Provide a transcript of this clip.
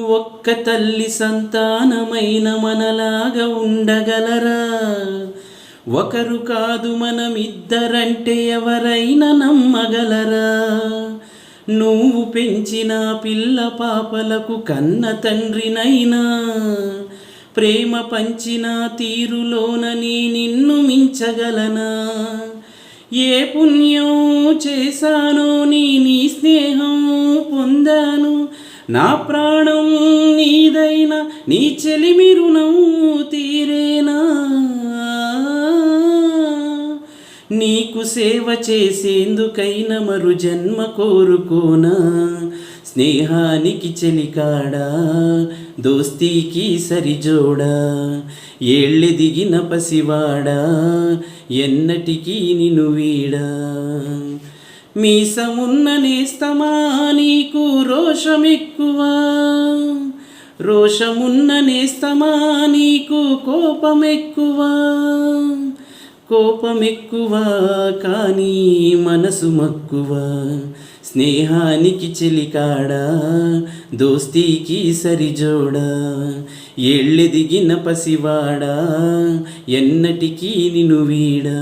ఒక్క తల్లి సంతానమైన మనలాగా ఉండగలరా? ఒకరు కాదు మనమిద్దరంటే ఎవరైనా నమ్మగలరా? నువ్వు పెంచిన పిల్ల పాపలకు కన్న తండ్రినైనా ప్రేమ పంచిన తీరులోన నిన్ను మించగలనా? ఏ పుణ్యం చేశానో నీ స్నేహం పొందాను. నా ప్రాణం నీదైనా నీ చెలిమి రుణం తీరేనా? నీకు సేవ చేసేందుకైనా మరు జన్మ కోరుకోనా? స్నేహానికి చెలికాడా, దోస్తీకి సరిజోడా, ఏళ్ళెదిగిన పసివాడా, ఎన్నటికీ నిన్ను వీడా. మీసమున్న నేస్తమా నీకు రోషమెక్కువ, రోషమున్న నేస్తమా నీకు కోపమెక్కువ, కోపమెక్కువ కానీ మనసు మక్కువ. స్నేహానికి చెలికాడా, దోస్తీకి సరిజోడా, ఏళ్ళెదిగిన పసివాడా, ఎన్నటికీ నిన్ను వీడా.